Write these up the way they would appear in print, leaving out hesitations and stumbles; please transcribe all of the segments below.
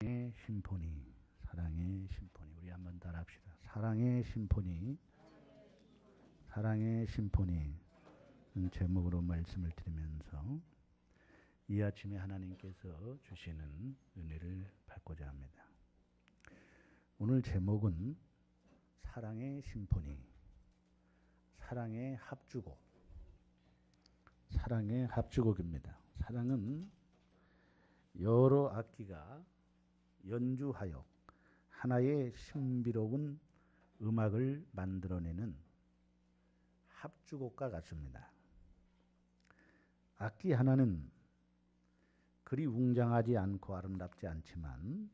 사랑의 심포니, 사랑의 심포니. 우리 한번 따라합시다. 사랑의 심포니, 사랑의 심포니 제목으로 말씀을 드리면서 이 아침에 하나님께서 주시는 은혜를 받고자 합니다. 오늘 제목은 사랑의 심포니, 사랑의 합주곡, 사랑의 합주곡입니다. 사랑은 여러 악기가 연주하여 하나의 신비로운 음악을 만들어내는 합주곡과 같습니다. 악기 하나는 그리 웅장하지 않고 아름답지 않지만,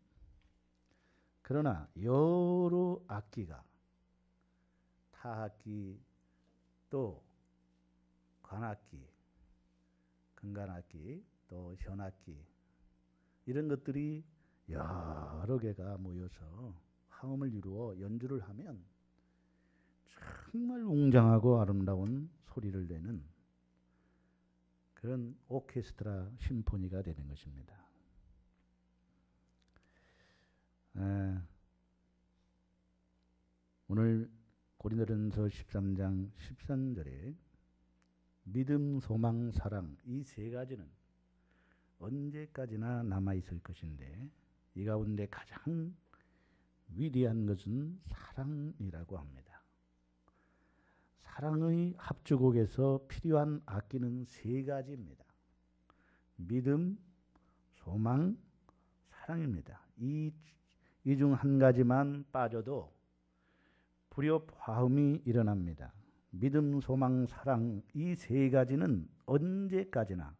그러나 여러 악기가, 타악기, 또 관악기, 금관악기, 또 현악기, 이런 것들이 여러 개가 모여서 화음을 이루어 연주를 하면 정말 웅장하고 아름다운 소리를 내는 그런 오케스트라 심포니가 되는 것입니다. 오늘 고린도전서 13장 13절에 믿음, 소망, 사랑, 이 세 가지는 언제까지나 남아있을 것인데 이 가운데 가장 위대한 것은 사랑이라고 합니다. 사랑의 합주곡에서 필요한 악기는 세 가지입니다. 믿음, 소망, 사랑입니다. 이 중 한 가지만 빠져도 불협 화음이 일어납니다. 믿음, 소망, 사랑, 이 세 가지는 언제까지나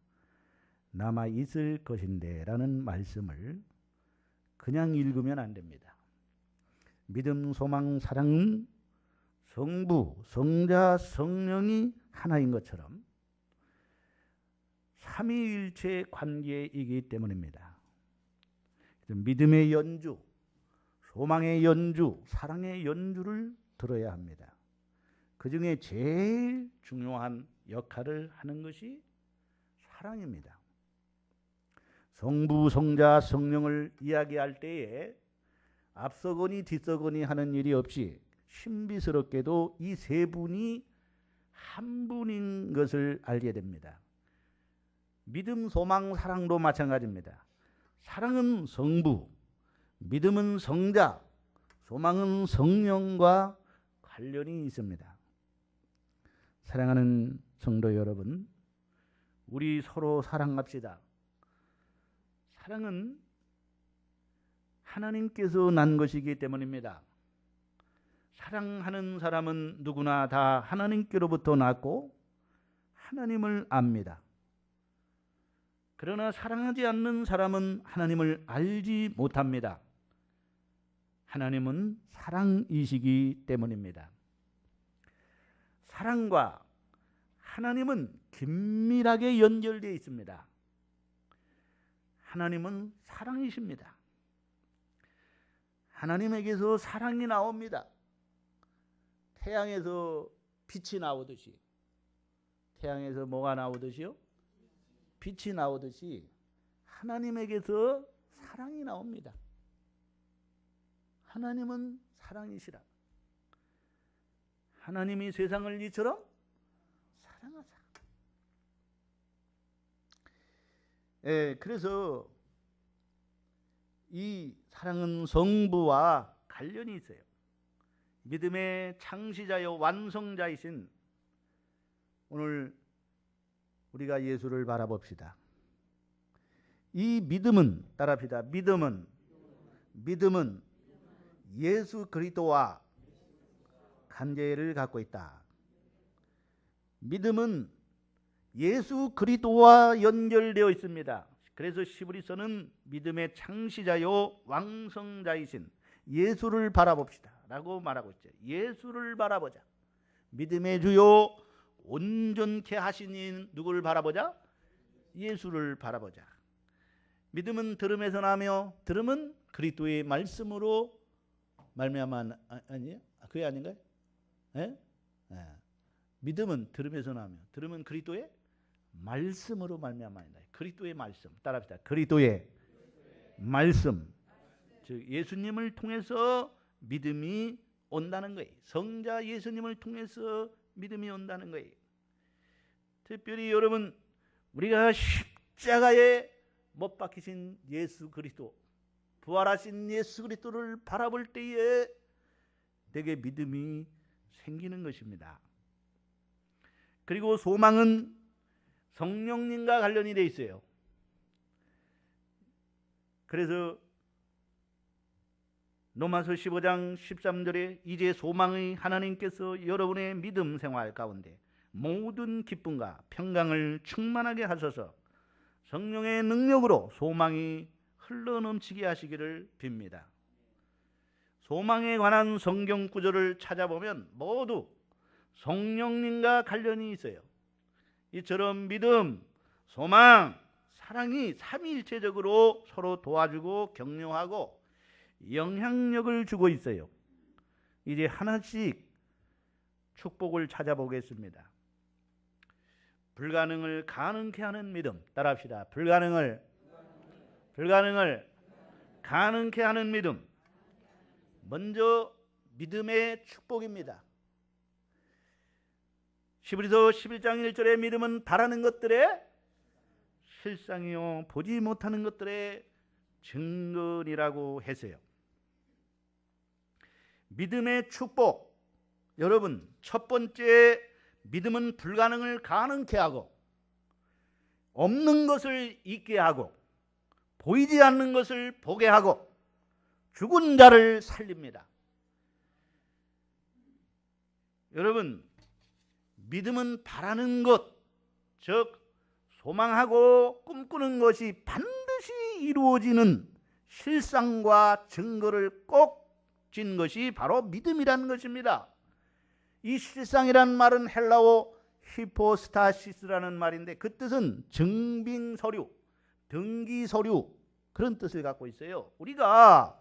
남아 있을 것인데 라는 말씀을 그냥 읽으면 안 됩니다. 믿음, 소망, 사랑은 성부, 성자, 성령이 하나인 것처럼 삼위일체 관계이기 때문입니다. 믿음의 연주, 소망의 연주, 사랑의 연주를 들어야 합니다. 그 중에 제일 중요한 역할을 하는 것이 사랑입니다. 성부, 성자, 성령을 이야기할 때에 앞서거니 뒤서거니 하는 일이 없이 신비스럽게도 이 세 분이 한 분인 것을 알게 됩니다. 믿음, 소망, 사랑도 마찬가지입니다. 사랑은 성부, 믿음은 성자, 소망은 성령과 관련이 있습니다. 사랑하는 성도 여러분, 우리 서로 사랑합시다. 사랑은 하나님께서 난 것이기 때문입니다. 사랑하는 사람은 누구나 다 하나님께로부터 났고 하나님을 압니다. 그러나 사랑하지 않는 사람은 하나님을 알지 못합니다. 하나님은 사랑이시기 때문입니다. 사랑과 하나님은 긴밀하게 연결되어 있습니다. 하나님은 사랑이십니다. 하나님에게서 사랑이 나옵니다. 태양에서 빛이 나오듯이, 태양에서 뭐가 나오듯이요? 빛이 나오듯이 하나님에게서 사랑이 나옵니다. 하나님은 사랑이시라. 하나님이 세상을 이처럼 사랑하사. 그래서 이 사랑은 성부와 관련이 있어요. 믿음의 창시자요 완성자이신 오늘 우리가 예수를 바라봅시다. 이 믿음은, 따라합시다. 믿음은 예수 그리스도와 관계를 갖고 있다. 믿음은 예수 그리스도와 연결되어 있습니다. 그래서 시브리서는 믿음의 창시자요 완성자이신 예수를 바라봅시다 라고 말하고 있죠. 예수를 바라보자. 믿음의 주요 온전케 하시니 누구를 바라보자? 예수를 바라보자. 믿음은 들음에서 나며 들음은 그리스도의 말씀으로 말미암아. 아니에요? 그게 아닌가요? 예? 예. 믿음은 들음에서 나며 들음은 그리스도의 말씀으로 말미암아이다. 그리스도의 말씀. 따라합시다. 그리스도의 말씀. 즉 예수님을 통해서 믿음이 온다는 거예요. 성자 예수님을 통해서 믿음이 온다는 거예요. 특별히 여러분, 우리가 십자가에 못 박히신 예수 그리스도, 부활하신 예수 그리스도를 바라볼 때에 내게 믿음이 생기는 것입니다. 그리고 소망은 성령님과 관련이 되어 있어요. 그래서 로마서 15장 13절에 이제 소망의 하나님께서 여러분의 믿음 생활 가운데 모든 기쁨과 평강을 충만하게 하셔서 성령의 능력으로 소망이 흘러넘치게 하시기를 빕니다. 소망에 관한 성경 구절을 찾아보면 모두 성령님과 관련이 있어요. 이처럼 믿음, 소망, 사랑이 삼위일체적으로 서로 도와주고 격려하고 영향력을 주고 있어요. 이제 하나씩 축복을 찾아보겠습니다. 불가능을 가능케 하는 믿음. 따라합시다. 불가능을 가능케 하는 믿음. 먼저 믿음의 축복입니다. 히브리서 11장 1절에 믿음은 바라는 것들의 실상이요 보지 못하는 것들의 증거니라고 했어요. 믿음의 축복. 여러분, 첫 번째, 믿음은 불가능을 가능케 하고 없는 것을 있게 하고 보이지 않는 것을 보게 하고 죽은 자를 살립니다. 여러분, 믿음은 바라는 것, 즉 소망하고 꿈꾸는 것이 반드시 이루어지는 실상과 증거를 꼭 쥔 것이 바로 믿음이라는 것입니다. 이 실상이라는 말은 헬라어 히포스타시스라는 말인데 그 뜻은 증빙서류, 등기서류, 그런 뜻을 갖고 있어요. 우리가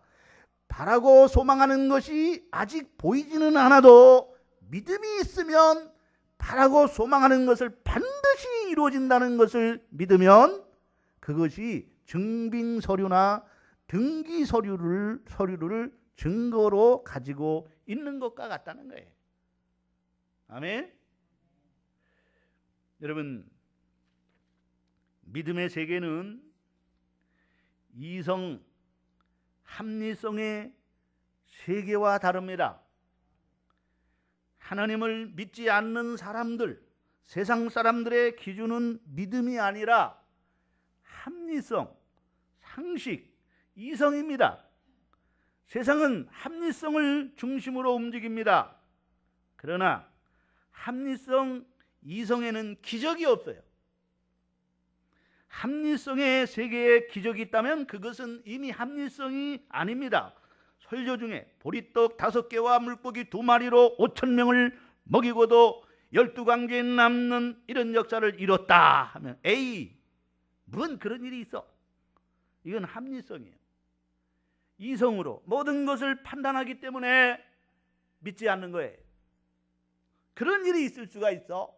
바라고 소망하는 것이 아직 보이지는 않아도 믿음이 있으면 바라고 소망하는 것을 반드시 이루어진다는 것을 믿으면 그것이 증빙서류나 등기서류를 증거로 가지고 있는 것과 같다는 거예요. 아멘. 여러분, 믿음의 세계는 이성, 합리성의 세계와 다릅니다. 하나님을 믿지 않는 사람들, 세상 사람들의 기준은 믿음이 아니라 합리성, 상식, 이성입니다. 세상은 합리성을 중심으로 움직입니다. 그러나 합리성, 이성에는 기적이 없어요. 합리성의 세계에 기적이 있다면 그것은 이미 합리성이 아닙니다. 설교 중에 보리떡 5개와 물고기 2마리로 5,000명을 먹이고도 12광주에 남는 이런 역사를 이뤘다 하면 에이, 무슨 그런 일이 있어? 이건 합리성이에요. 이성으로 모든 것을 판단하기 때문에 믿지 않는 거예요. 그런 일이 있을 수가 있어?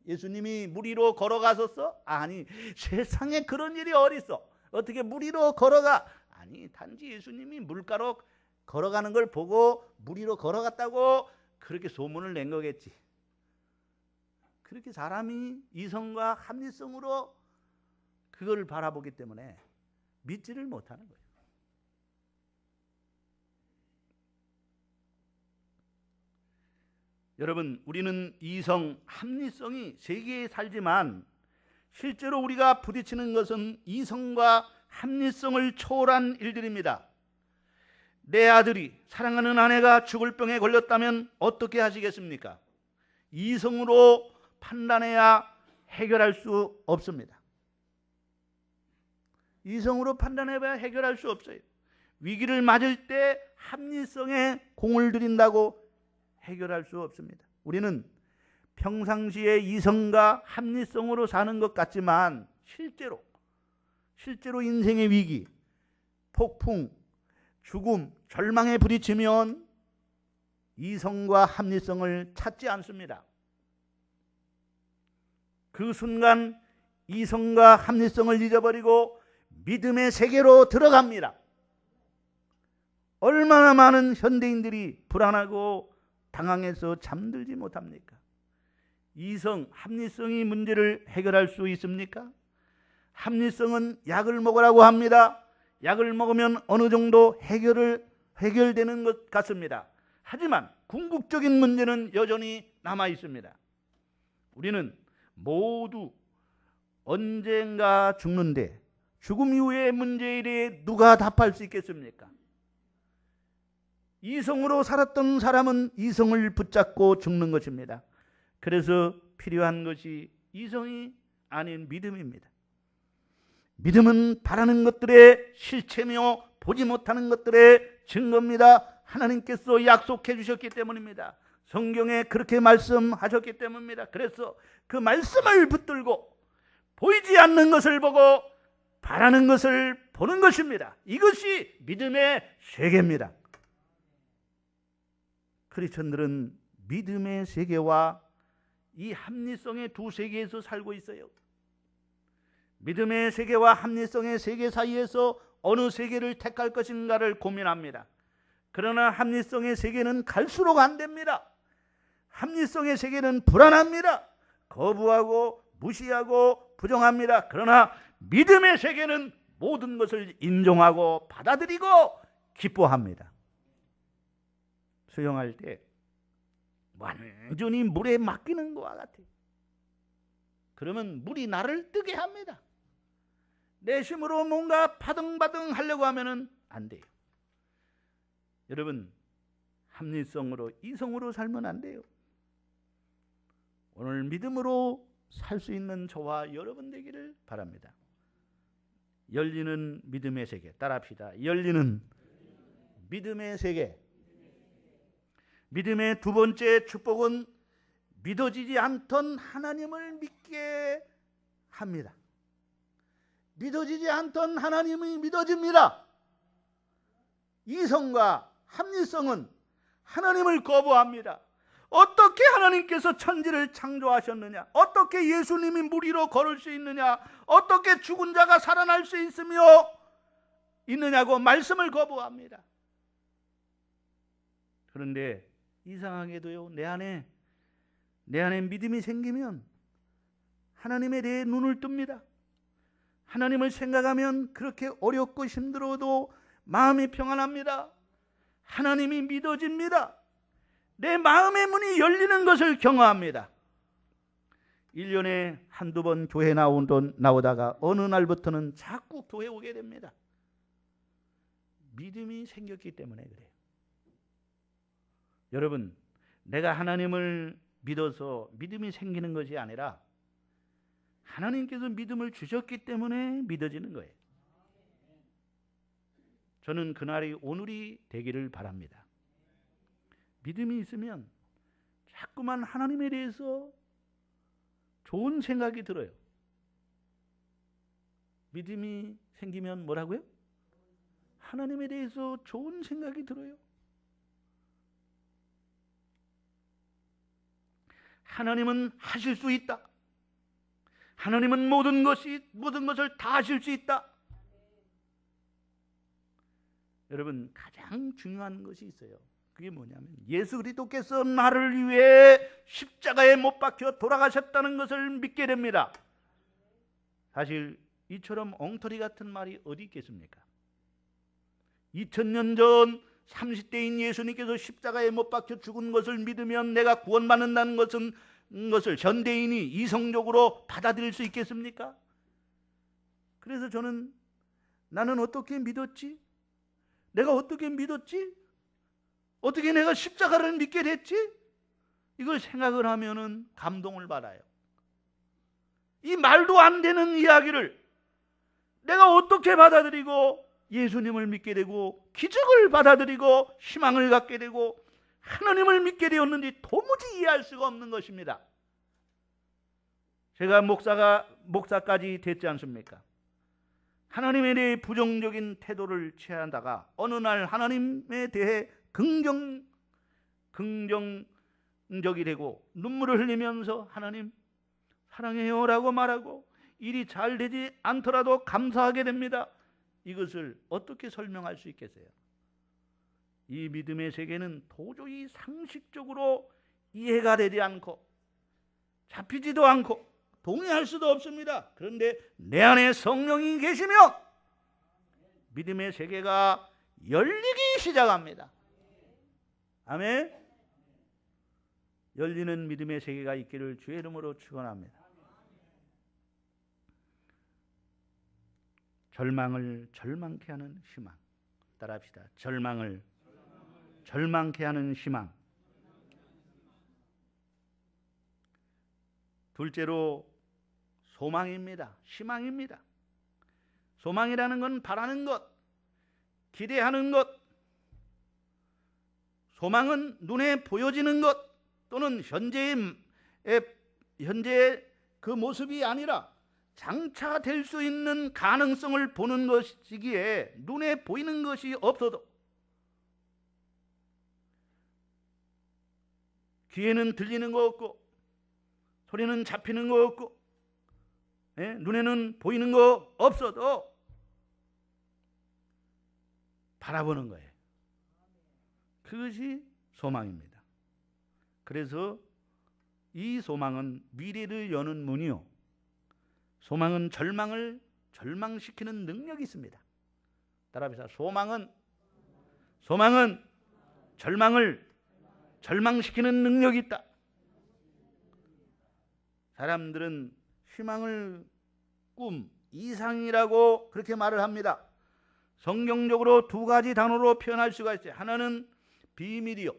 예수님이 물 위로 걸어가셨어? 아니, 세상에 그런 일이 어디 있어? 어떻게 물 위로 걸어가? 아니, 단지 예수님이 물가로 걸어가는 걸 보고 물 위로 걸어갔다고 그렇게 소문을 낸 거겠지. 그렇게 사람이 이성과 합리성으로 그걸 바라보기 때문에 믿지를 못하는 거예요. 여러분, 우리는 이성, 합리성이 세계에 살지만 실제로 우리가 부딪히는 것은 이성과 합리성을 초월한 일들입니다. 내 아들이, 사랑하는 아내가 죽을 병에 걸렸다면 어떻게 하시겠습니까? 이성으로 판단해야 해결할 수 없습니다. 이성으로 판단해봐야 해결할 수 없어요. 위기를 맞을 때 합리성에 공을 들인다고 해결할 수 없습니다. 우리는 평상시에 이성과 합리성으로 사는 것 같지만 실제로 인생의 위기, 폭풍, 죽음, 절망에 부딪히면 이성과 합리성을 찾지 않습니다. 그 순간 이성과 합리성을 잊어버리고 믿음의 세계로 들어갑니다. 얼마나 많은 현대인들이 불안하고 당황해서 잠들지 못합니까? 이성, 합리성이 문제를 해결할 수 있습니까? 합리성은 약을 먹으라고 합니다. 약을 먹으면 어느 정도 해결되는 것 같습니다. 하지만 궁극적인 문제는 여전히 남아 있습니다. 우리는 모두 언젠가 죽는데 죽음 이후의 문제에 대해 누가 답할 수 있겠습니까? 이성으로 살았던 사람은 이성을 붙잡고 죽는 것입니다. 그래서 필요한 것이 이성이 아닌 믿음입니다. 믿음은 바라는 것들의 실체며 보지 못하는 것들의 증거입니다. 하나님께서 약속해 주셨기 때문입니다. 성경에 그렇게 말씀하셨기 때문입니다. 그래서 그 말씀을 붙들고 보이지 않는 것을 보고 바라는 것을 보는 것입니다. 이것이 믿음의 세계입니다. 크리스천들은 믿음의 세계와 이 합리성의 두 세계에서 살고 있어요. 믿음의 세계와 합리성의 세계 사이에서 어느 세계를 택할 것인가를 고민합니다. 그러나 합리성의 세계는 갈수록 안 됩니다. 합리성의 세계는 불안합니다. 거부하고 무시하고 부정합니다. 그러나 믿음의 세계는 모든 것을 인정하고 받아들이고 기뻐합니다. 수영할 때 완전히 물에 맡기는 것과 같아요. 그러면 물이 나를 뜨게 합니다. 내 힘으로 뭔가 바등바등 하려고 하면은 안 돼요. 여러분, 합리성으로 이성으로 살면 안 돼요. 오늘 믿음으로 살 수 있는 저와 여러분 되기를 바랍니다. 열리는 믿음의 세계, 따라합시다. 열리는 믿음의 세계. 믿음의 두 번째 축복은 믿어지지 않던 하나님을 믿게 합니다. 믿어지지 않던 하나님이 믿어집니다. 이성과 합리성은 하나님을 거부합니다. 어떻게 하나님께서 천지를 창조하셨느냐? 어떻게 예수님이 물 위로 걸을 수 있느냐? 어떻게 죽은 자가 살아날 수 있느냐고 말씀을 거부합니다. 그런데 이상하게도요, 내 안에 믿음이 생기면 하나님에 대해 눈을 뜹니다. 하나님을 생각하면 그렇게 어렵고 힘들어도 마음이 평안합니다. 하나님이 믿어집니다. 내 마음의 문이 열리는 것을 경험합니다. 1년에 한두 번 교회 나오다가 어느 날부터는 자꾸 교회 오게 됩니다. 믿음이 생겼기 때문에 그래요. 여러분, 내가 하나님을 믿어서 믿음이 생기는 것이 아니라 하나님께서 믿음을 주셨기 때문에 믿어지는 거예요. 저는 그날이 오늘이 되기를 바랍니다. 믿음이 있으면 자꾸만 하나님에 대해서 좋은 생각이 들어요. 믿음이 생기면 뭐라고요? 하나님에 대해서 좋은 생각이 들어요. 하나님은 하실 수 있다. 하나님은 모든 것을 다 하실 수 있다. 여러분, 가장 중요한 것이 있어요. 그게 뭐냐면 예수 그리스도께서 나를 위해 십자가에 못 박혀 돌아가셨다는 것을 믿게 됩니다. 사실 이처럼 엉터리 같은 말이 어디 있겠습니까? 2000년 전 30대인 예수님께서 십자가에 못 박혀 죽은 것을 믿으면 내가 구원받는다는 것을 현대인이 이성적으로 받아들일 수 있겠습니까? 그래서 나는 어떻게 믿었지? 내가 어떻게 믿었지? 어떻게 내가 십자가를 믿게 됐지? 이걸 생각을 하면은 감동을 받아요. 이 말도 안 되는 이야기를 내가 어떻게 받아들이고 예수님을 믿게 되고 기적을 받아들이고 희망을 갖게 되고 하나님을 믿게 되었는지 도무지 이해할 수가 없는 것입니다. 제가 목사까지 됐지 않습니까? 하나님에 대해 부정적인 태도를 취하다가 어느 날 하나님에 대해 긍정적이 되고 눈물을 흘리면서 하나님 사랑해요 라고 말하고 일이 잘 되지 않더라도 감사하게 됩니다. 이것을 어떻게 설명할 수 있겠어요? 이 믿음의 세계는 도저히 상식적으로 이해가 되지 않고 잡히지도 않고 동의할 수도 없습니다. 그런데 내 안에 성령이 계시면 믿음의 세계가 열리기 시작합니다. 아멘. 열리는 믿음의 세계가 있기를 주의 이름으로 축원합니다. 절망을 절망케 하는 희망. 따라합시다. 절망을 절망케 하는 희망. 둘째로 소망입니다. 희망입니다. 소망이라는 건 바라는 것, 기대하는 것. 소망은 눈에 보여지는 것 또는 현재의 그 모습이 아니라 장차 될 수 있는 가능성을 보는 것이기에 눈에 보이는 것이 없어도 귀에는 들리는 거 없고 소리는 잡히는 거 없고 눈에는 보이는 거 없어도 바라보는 거예요. 그것이 소망입니다. 그래서 이 소망은 미래를 여는 문이요, 소망은 절망을 절망시키는 능력이 있습니다. 따라합시다. 소망은 절망을 절망시키는 능력이 있다. 사람들은 희망을 꿈, 이상이라고 그렇게 말을 합니다. 성경적으로 두 가지 단어로 표현할 수가 있어요. 하나는 비밀이요,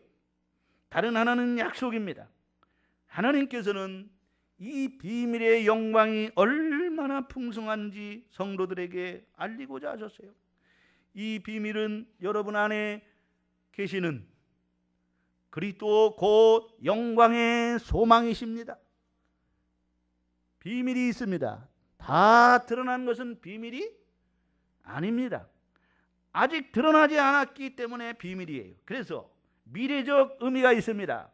다른 하나는 약속입니다. 하나님께서는 이 비밀의 영광이 얼마나 풍성한지 성도들에게 알리고자 하셨어요. 이 비밀은 여러분 안에 계시는 그리스도 곧 영광의 소망이십니다. 비밀이 있습니다. 다 드러난 것은 비밀이 아닙니다. 아직 드러나지 않았기 때문에 비밀이에요. 그래서 미래적 의미가 있습니다.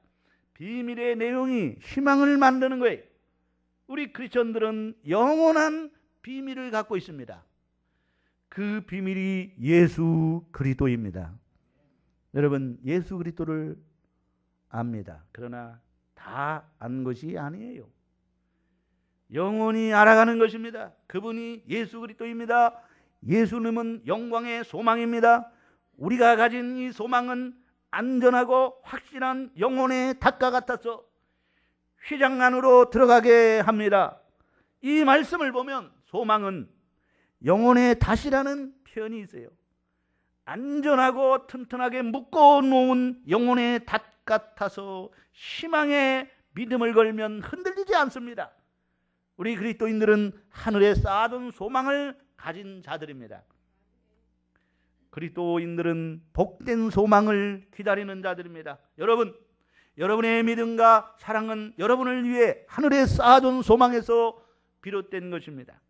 비밀의 내용이 희망을 만드는 거예요. 우리 크리스천들은 영원한 비밀을 갖고 있습니다. 그 비밀이 예수 그리스도입니다. 여러분, 예수 그리스도를 압니다. 그러나 다 안 것이 아니에요. 영원히 알아가는 것입니다. 그분이 예수 그리스도입니다. 예수님은 영광의 소망입니다. 우리가 가진 이 소망은 안전하고 확실한 영혼의 닭과 같아서 휘장 안으로 들어가게 합니다. 이 말씀을 보면 소망은 영혼의 닷이라는 표현이 있어요. 안전하고 튼튼하게 묶어놓은 영혼의 닷 같아서 희망의 믿음을 걸면 흔들리지 않습니다. 우리 그리스도인들은 하늘에 쌓아둔 소망을 가진 자들입니다. 그리스도인들은 복된 소망을 기다리는 자들입니다. 여러분, 여러분의 믿음과 사랑은 여러분을 위해 하늘에 쌓아둔 소망에서 비롯된 것입니다.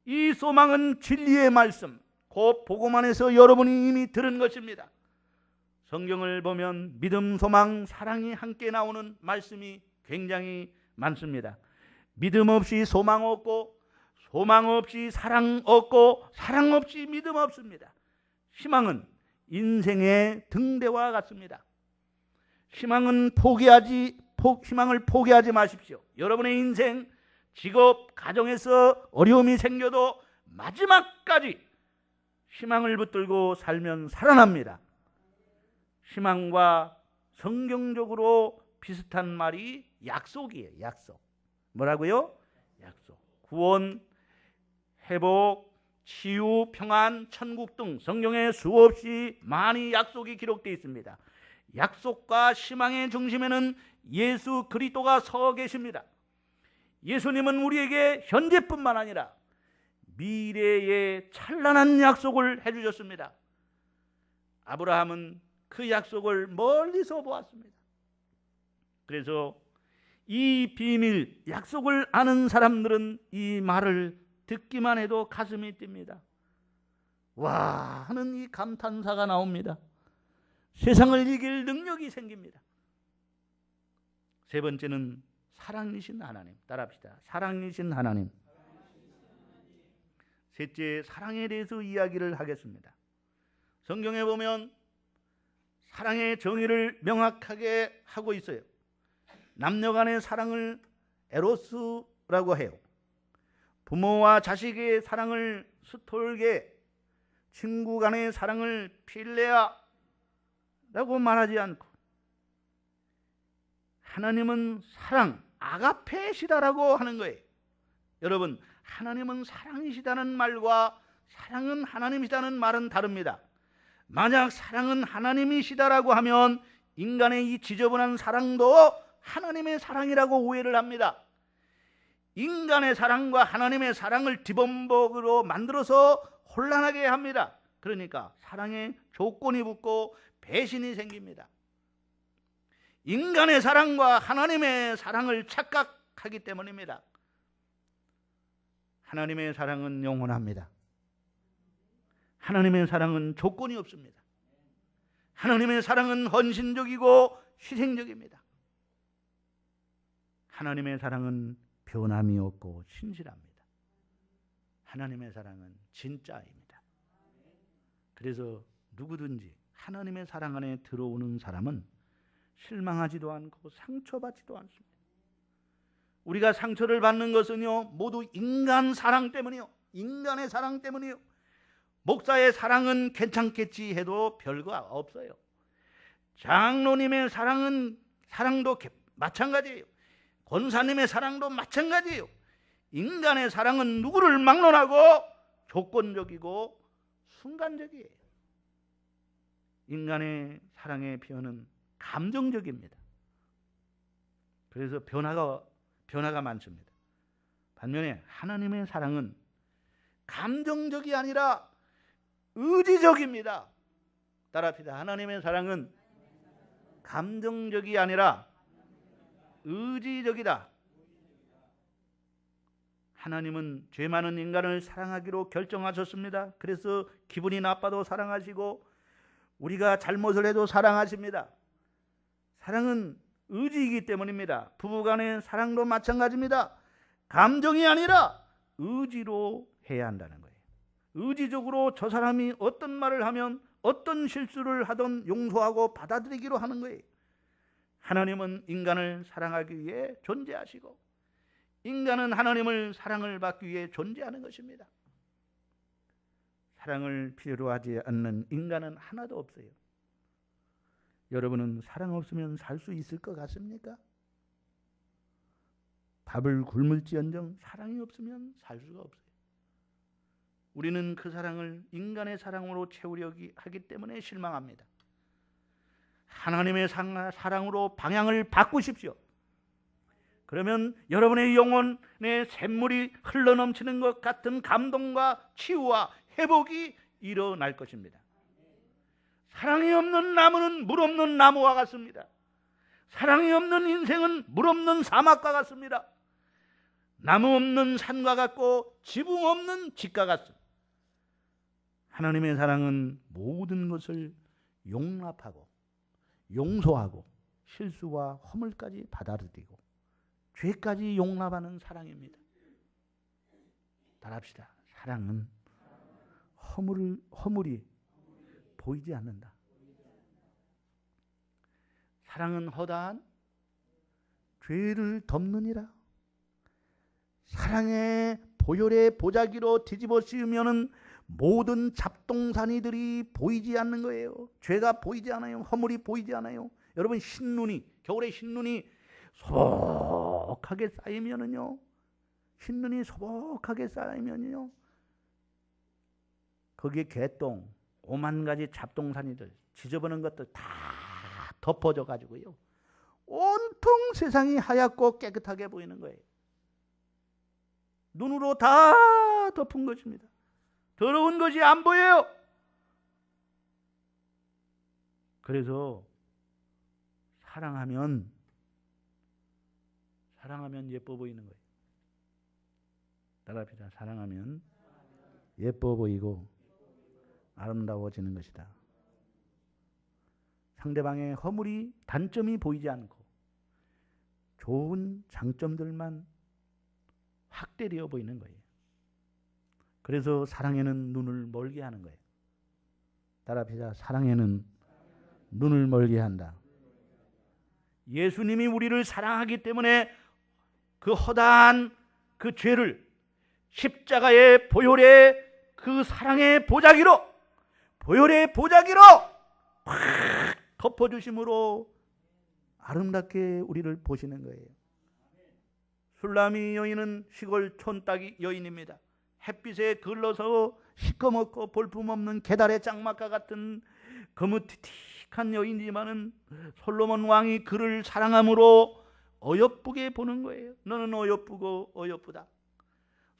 이 소망은 진리의 말씀, 곧 복음 안에서 여러분이 이미 들은 것입니다. 성경을 보면 믿음, 소망, 사랑이 함께 나오는 말씀이 굉장히 많습니다. 믿음 없이 소망 없고, 소망 없이 사랑 없고, 사랑 없이 믿음 없습니다. 희망은 인생의 등대와 같습니다. 희망을 포기하지 마십시오. 여러분의 인생, 직업, 가정에서 어려움이 생겨도 마지막까지 희망을 붙들고 살면 살아납니다. 희망과 성경적으로 비슷한 말이 약속이에요. 약속. 뭐라고요? 약속. 구원, 회복, 치유, 평안, 천국 등 성경에 수없이 많이 약속이 기록되어 있습니다. 약속과 희망의 중심에는 예수 그리스도가 서 계십니다. 예수님은 우리에게 현재뿐만 아니라 미래의 찬란한 약속을 해주셨습니다. 아브라함은 그 약속을 멀리서 보았습니다. 그래서 이 비밀, 약속을 아는 사람들은 이 말을 듣기만 해도 가슴이 뜁니다. 와 하는 이 감탄사가 나옵니다. 세상을 이길 능력이 생깁니다. 세 번째는 사랑이신 하나님. 따라합시다. 사랑이신 하나님. 셋째, 사랑에 대해서 이야기를 하겠습니다. 성경에 보면 사랑의 정의를 명확하게 하고 있어요. 남녀 간의 사랑을 에로스라고 해요. 부모와 자식의 사랑을 스톨게, 친구 간의 사랑을 필레아라고 말하지 않고, 하나님은 사랑, 아가페시다라고 하는 거예요. 여러분, 하나님은 사랑이시다는 말과 사랑은 하나님이시다는 말은 다릅니다. 만약 사랑은 하나님이시다라고 하면 인간의 이 지저분한 사랑도 하나님의 사랑이라고 오해를 합니다. 인간의 사랑과 하나님의 사랑을 디범벅으로 만들어서 혼란하게 합니다. 그러니까 사랑에 조건이 붙고 배신이 생깁니다. 인간의 사랑과 하나님의 사랑을 착각하기 때문입니다. 하나님의 사랑은 영원합니다. 하나님의 사랑은 조건이 없습니다. 하나님의 사랑은 헌신적이고 희생적입니다. 하나님의 사랑은 변함이 없고 신실합니다. 하나님의 사랑은 진짜입니다. 그래서 누구든지 하나님의 사랑 안에 들어오는 사람은 실망하지도 않고 상처받지도 않습니다. 우리가 상처를 받는 것은요, 모두 인간 사랑 때문이요, 인간의 사랑 때문이요. 목사의 사랑은 괜찮겠지 해도 별거 없어요. 장로님의 사랑도 마찬가지예요. 권사님의 사랑도 마찬가지예요. 인간의 사랑은 누구를 막론하고 조건적이고 순간적이에요. 인간의 사랑의 표현은 감정적입니다. 그래서 변화가 많습니다. 반면에 하나님의 사랑은 감정적이 아니라 의지적입니다. 따라합시다. 하나님의 사랑은 감정적이 아니라 의지적이다. 하나님은 죄 많은 인간을 사랑하기로 결정하셨습니다. 그래서 기분이 나빠도 사랑하시고 우리가 잘못을 해도 사랑하십니다. 사랑은 의지이기 때문입니다. 부부간의 사랑도 마찬가지입니다. 감정이 아니라 의지로 해야 한다는 거예요. 의지적으로 저 사람이 어떤 말을 하면 어떤 실수를 하든 용서하고 받아들이기로 하는 거예요. 하나님은 인간을 사랑하기 위해 존재하시고 인간은 하나님을 사랑을 받기 위해 존재하는 것입니다. 사랑을 필요로 하지 않는 인간은 하나도 없어요. 여러분은 사랑 없으면 살 수 있을 것 같습니까? 밥을 굶을지언정 사랑이 없으면 살 수가 없어요. 우리는 그 사랑을 인간의 사랑으로 채우려 하기 때문에 실망합니다. 하나님의 사랑으로 방향을 바꾸십시오. 그러면 여러분의 영혼에 샘물이 흘러넘치는 것 같은 감동과 치유와 회복이 일어날 것입니다. 사랑이 없는 나무는 물 없는 나무와 같습니다. 사랑이 없는 인생은 물 없는 사막과 같습니다. 나무 없는 산과 같고 지붕 없는 집과 같습니다. 하나님의 사랑은 모든 것을 용납하고 용서하고 실수와 허물까지 받아들이고 죄까지 용납하는 사랑입니다. 따라합시다. 사랑은 허물이 보이지 않는다. 사랑은 허다한 죄를 덮느니라. 사랑의 보혈의 보자기로 뒤집어 씌우면은 모든 잡동사니들이 보이지 않는 거예요. 죄가 보이지 않아요. 허물이 보이지 않아요. 여러분, 겨울에 흰눈이 소복하게 쌓이면은요, 흰눈이 소복하게 쌓이면요, 거기에 개똥, 오만 가지 잡동사니들, 지저분한 것들 다 덮어져 가지고요, 온통 세상이 하얗고 깨끗하게 보이는 거예요. 눈으로 다 덮은 것입니다. 더러운 것이 안 보여요. 그래서 사랑하면 예뻐 보이는 거예요. 따라합시다. 사랑하면 예뻐 보이고 아름다워지는 것이다. 상대방의 허물이, 단점이 보이지 않고 좋은 장점들만 확대되어 보이는 거예요. 그래서 사랑에는 눈을 멀게 하는 거예요. 따라합시다. 사랑에는 눈을 멀게 한다. 예수님이 우리를 사랑하기 때문에 그 허다한 그 죄를 십자가의 보혈의 그 사랑의 보자기로 팍 덮어주심으로 아름답게 우리를 보시는 거예요. 술라미 여인은 시골 촌따기 여인입니다. 햇빛에 걸러서 시커멓고 볼품없는 계달의 장막과 같은 거무튀튀한 여인이지만은 솔로몬 왕이 그를 사랑함으로 어여쁘게 보는 거예요. 너는 어여쁘고 어여쁘다.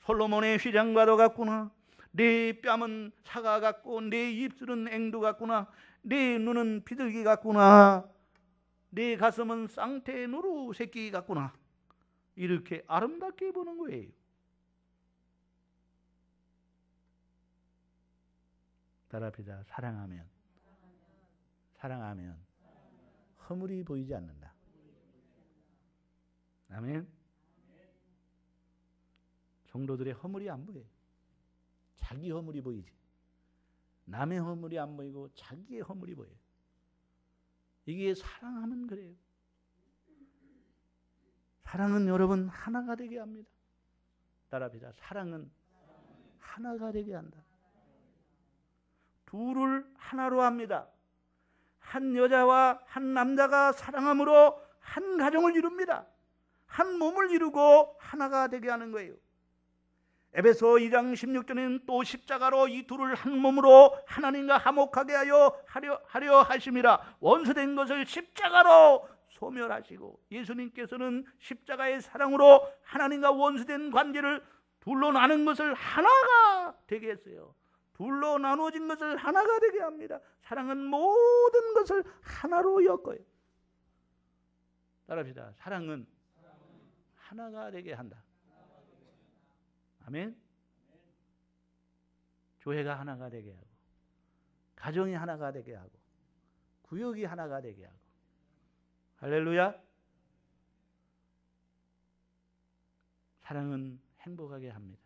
솔로몬의 휘장과도 같구나. 네 뺨은 사과 같고 네 입술은 앵두 같구나. 네 눈은 비둘기 같구나. 네 가슴은 쌍태 누루 새끼 같구나. 이렇게 아름답게 보는 거예요. 따라합시다. 사랑하면 허물이 보이지 않는다. 아멘. 성도들의 허물이 안 보여요. 자기 허물이 보이지. 남의 허물이 안 보이고 자기의 허물이 보여요. 이게 사랑하면 그래요. 사랑은 여러분 하나가 되게 합니다. 따라합시다. 사랑은 하나가 되게 한다. 둘을 하나로 합니다. 한 여자와 한 남자가 사랑함으로 한 가정을 이룹니다. 한 몸을 이루고 하나가 되게 하는 거예요. 에베소 2장 16절에는 또 십자가로 이 둘을 한 몸으로 하나님과 화목하게 하려 하심이라. 원수된 것을 십자가로 소멸하시고, 예수님께서는 십자가의 사랑으로 하나님과 원수된 관계를 둘로 나눈 것을 하나가 되게 했어요. 둘로 나누어진 것을 하나가 되게 합니다. 사랑은 모든 것을 하나로 엮어요. 따라합시다. 사랑은 하나가 되게 한다. 아멘. 교회가 하나가 되게 하고, 가정이 하나가 되게 하고, 구역이 하나가 되게 하고. 할렐루야. 사랑은 행복하게 합니다.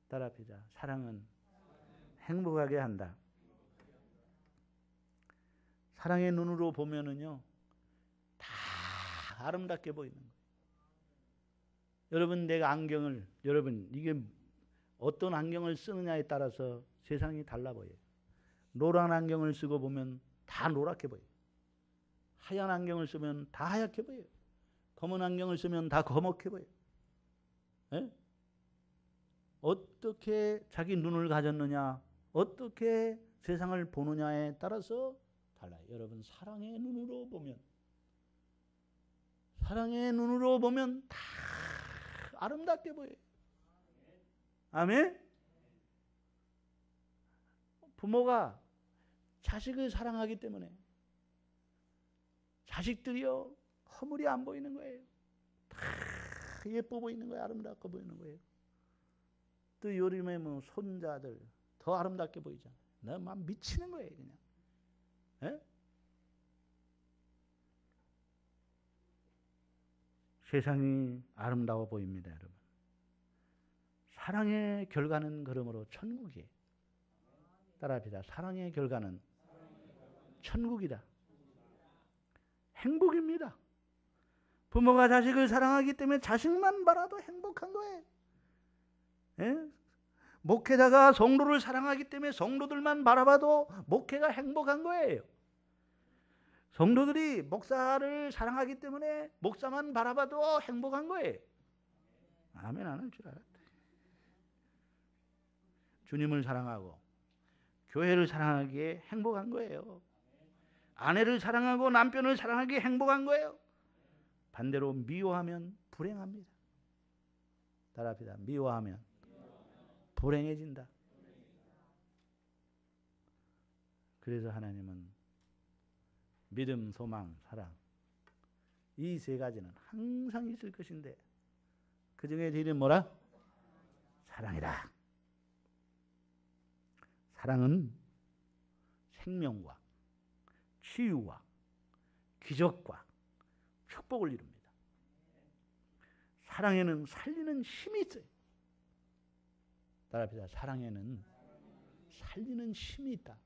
따라합시다. 사랑은 행복하게 한다. 사랑의 눈으로 보면은요, 다 아름답게 보이는 거예요. 여러분, 내가 여러분, 이게 어떤 안경을 쓰느냐에 따라서 세상이 달라 보여요. 노란 안경을 쓰고 보면 다 노랗게 보여요. 하얀 안경을 쓰면 다 하얗게 보여요. 검은 안경을 쓰면 다 검게 보여요. 에? 어떻게 자기 눈을 가졌느냐, 어떻게 세상을 보느냐에 따라서 달라요. 여러분, 사랑의 눈으로 보면 다 아름답게 보여요. 아멘. 부모가 자식을 사랑하기 때문에 자식들이요, 허물이 안 보이는 거예요. 다 예뻐 보이는 거예요. 아름답게 보이는 거예요. 또 요즘에 뭐 손자들 더 아름답게 보이잖아요. 나 막 미치는 거예요, 그냥. 에? 세상이 아름다워 보입니다, 여러분. 사랑의 결과는 그러므로 천국이에요. 따라합시다. 사랑의 결과는 천국이다. 행복입니다. 부모가 자식을 사랑하기 때문에 자식만 바라도 행복한 거예요. 예? 목회자가 성도를 사랑하기 때문에 성도들만 바라봐도 목회가 행복한 거예요. 성도들이 목사를 사랑하기 때문에 목사만 바라봐도 행복한 거예요. 아멘 안 할 줄 알았다. 주님을 사랑하고 교회를 사랑하기에 행복한 거예요. 아내를 사랑하고 남편을 사랑하기에 행복한 거예요. 반대로 미워하면 불행합니다. 따라합시다. 미워하면 불행해진다. 그래서 하나님은 믿음, 소망, 사랑, 이 세 가지는 항상 있을 것인데 그 중에 제일 뭐라? 사랑이다. 사랑은 생명과 치유와 기적과 축복을 이룹니다. 사랑에는 살리는 힘이 있어요. 따라합시다. 사랑에는 살리는 힘이 있다.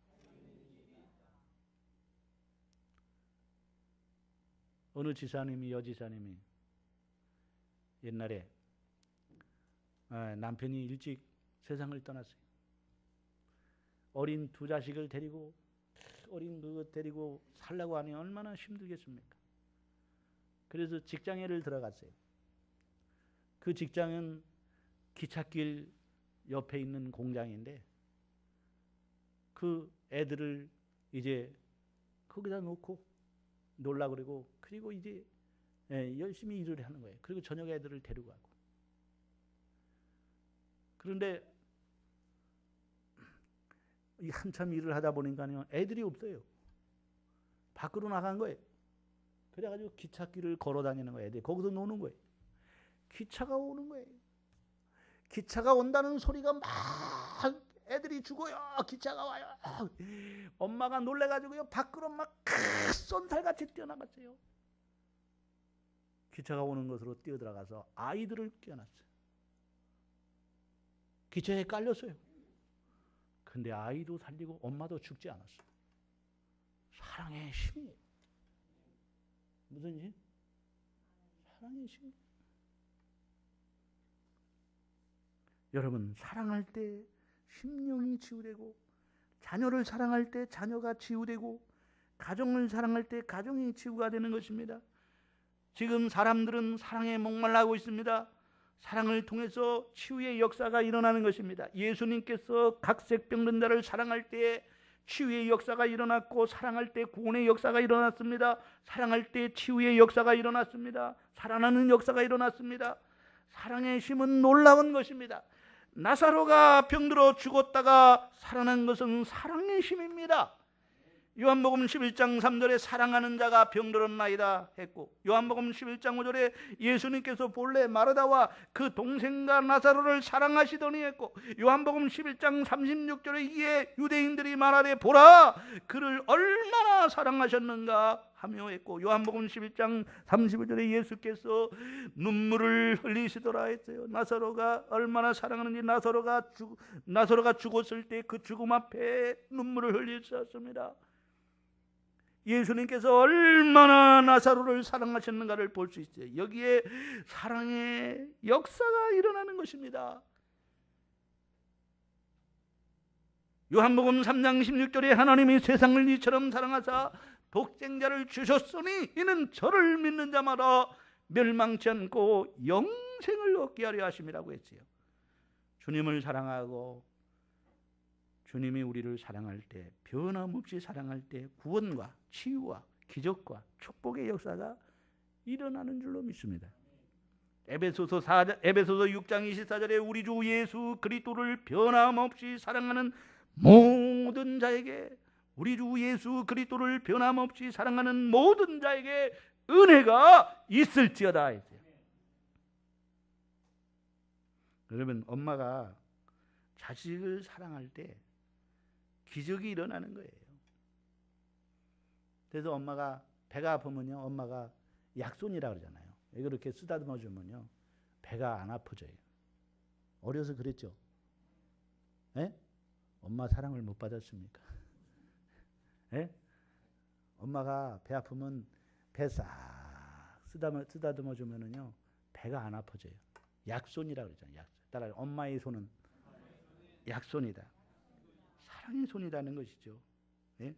어느 지사님이, 여지사님이 옛날에 남편이 일찍 세상을 떠났어요. 어린 두 자식을 데리고, 어린 그거 데리고 살라고 하니 얼마나 힘들겠습니까? 그래서 직장에를 들어갔어요. 그 직장은 기찻길 옆에 있는 공장인데 그 애들을 이제 거기다 놓고 놀라 그리고 이제 열심히 일을 하는 거예요. 그리고 저녁에 애들을 데리고 가고. 그런데 한참 일을 하다 보니까요, 애들이 없어요. 밖으로 나간 거예요. 그래가지고 기찻길을 걸어 다니는 거예요. 애들이 거기서 노는 거예요. 기차가 오는 거예요. 기차가 온다는 소리가 막 애들이 죽어요. 기차가 와요. 엄마가 놀래가지고요, 밖으로 막 쏜살같이 뛰어나갔어요. 기차가 오는 것으로 뛰어들어가서 아이들을 끼워놨어요. 기차에 깔렸어요. 근데 아이도 살리고 엄마도 죽지 않았어요. 사랑의 힘이에요. 무슨 힘? 사랑의 힘. 여러분, 사랑할 때 심령이 치유되고, 자녀를 사랑할 때 자녀가 치유되고, 가정을 사랑할 때 가정이 치유가 되는 것입니다. 지금 사람들은 사랑에 목말라하고 있습니다. 사랑을 통해서 치유의 역사가 일어나는 것입니다. 예수님께서 각색병든 자를 사랑할 때 치유의 역사가 일어났고, 사랑할 때 구원의 역사가 일어났습니다. 사랑할 때 치유의 역사가 일어났습니다. 살아나는 역사가 일어났습니다. 사랑의 힘은 놀라운 것입니다. 나사로가 병들어 죽었다가 살아난 것은 사랑의 힘입니다. 요한복음 11장 3절에 사랑하는 자가 병들었나이다 했고, 요한복음 11장 5절에 예수님께서 본래 마르다와 그 동생과 나사로를 사랑하시더니 했고, 요한복음 11장 36절에 이에 유대인들이 말하되 보라 그를 얼마나 사랑하셨는가 하며 했고, 요한복음 11장 35절에 예수께서 눈물을 흘리시더라 했어요. 나사로가 얼마나 사랑하는지, 나사로가 죽었을 때 그 죽음 앞에 눈물을 흘리셨습니다. 예수님께서 얼마나 나사로를 사랑하셨는가를 볼 수 있어요. 여기에 사랑의 역사가 일어나는 것입니다. 요한복음 3장 16절에 하나님이 세상을 이처럼 사랑하사 독생자를 주셨으니 이는 저를 믿는 자마다 멸망치 않고 영생을 얻게 하려 하심이라고 했어요. 주님을 사랑하고 주님이 우리를 사랑할 때, 변함없이 사랑할 때 구원과 치유와 기적과 축복의 역사가 일어나는 줄로 믿습니다. 에베소서 6장 24절에 우리 주 예수 그리스도를 변함없이 사랑하는 모든 자에게, 우리 주 예수 그리스도를 변함없이 사랑하는 모든 자에게 은혜가 있을지어다 했어요. 여러분, 엄마가 자식을 사랑할 때 기적이 일어나는 거예요. 그래서 엄마가 배가 아프면요, 엄마가 약손이라고 그러잖아요. 이렇게 쓰다듬어 주면요, 배가 안 아프져요. 어려서 그랬죠? 예? 엄마 사랑을 못 받았습니까? 예? 엄마가 배 아프면 배 싹 쓰다듬어 주면은요, 배가 안 아파져요. 약손이라고 그러잖아요. 약손. 따라 엄마의 손은 약손이다. 사랑의 손이라는 것이죠. 예?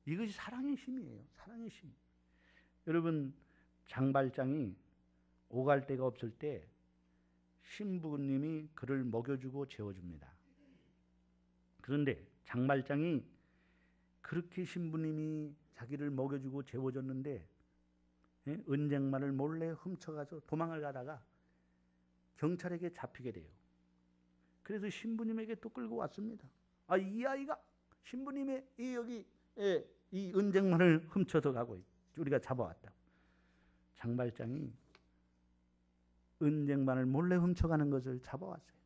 이것이 사랑의 힘이에요. 사랑의 힘. 여러분, 장발장이 오갈 데가 없을 때 신부님이 그를 먹여주고 재워줍니다. 그런데 장발장이 그렇게 신부님이 자기를 먹여주고 재워줬는데, 예? 은쟁반을 몰래 훔쳐가서 도망을 가다가 경찰에게 잡히게 돼요. 그래서 신부님에게 또 끌고 왔습니다. 이 아이가 신부님의 여기 이 은쟁반을 훔쳐서 가고 우리가 잡아왔다. 장발장이 은쟁반을 몰래 훔쳐가는 것을 잡아왔어요.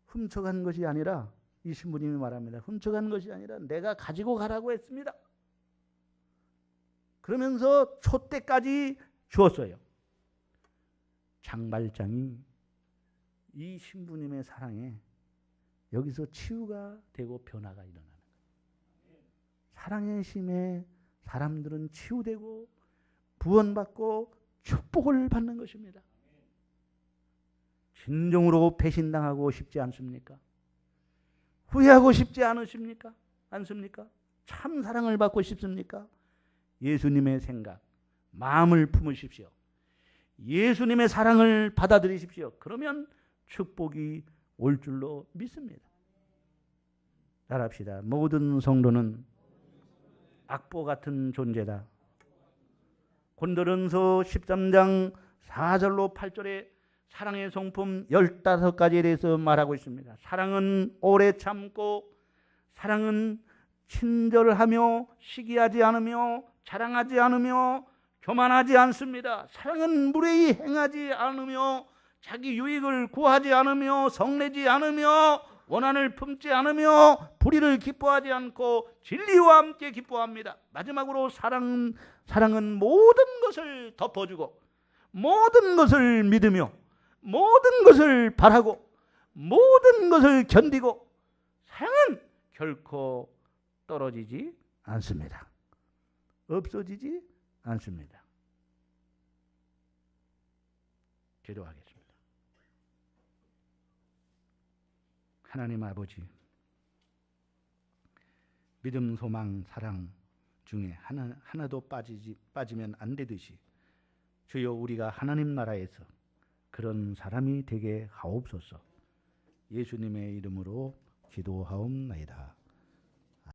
훔쳐간 것이 아니라, 이 신부님이 말합니다. 훔쳐간 것이 아니라 내가 가지고 가라고 했습니다. 그러면서 촛대까지 주었어요. 장발장이 이 신부님의 사랑에 여기서 치유가 되고 변화가 일어나는 거예요. 사랑의 심에 사람들은 치유되고 구원받고 축복을 받는 것입니다. 진정으로 배신당하고 싶지 않습니까? 후회하고 싶지 않으십니까? 않습니까? 참 사랑을 받고 싶습니까? 예수님의 생각, 마음을 품으십시오. 예수님의 사랑을 받아들이십시오. 그러면 축복이 올 줄로 믿습니다. 따라합시다. 모든 성도는 악보 같은 존재다. 고린도전서 13장 4절로 8절에 사랑의 성품 15가지에 대해서 말하고 있습니다. 사랑은 오래 참고, 사랑은 친절하며, 시기하지 않으며, 자랑하지 않으며, 교만하지 않습니다. 사랑은 무례히 행하지 않으며, 자기 유익을 구하지 않으며, 성내지 않으며, 원한을 품지 않으며, 불의를 기뻐하지 않고 진리와 함께 기뻐합니다. 마지막으로 사랑은 모든 것을 덮어주고, 모든 것을 믿으며, 모든 것을 바라고, 모든 것을 견디고, 사랑은 결코 떨어지지 않습니다. 없어지지 않습니다. 기도하겠습니다. 하나님 아버지, 믿음, 소망, 사랑 중에 하나도 빠지면 안 되듯이 주여 우리가 하나님 나라에서 그런 사람이 되게 하옵소서. 예수님의 이름으로 기도하옵나이다.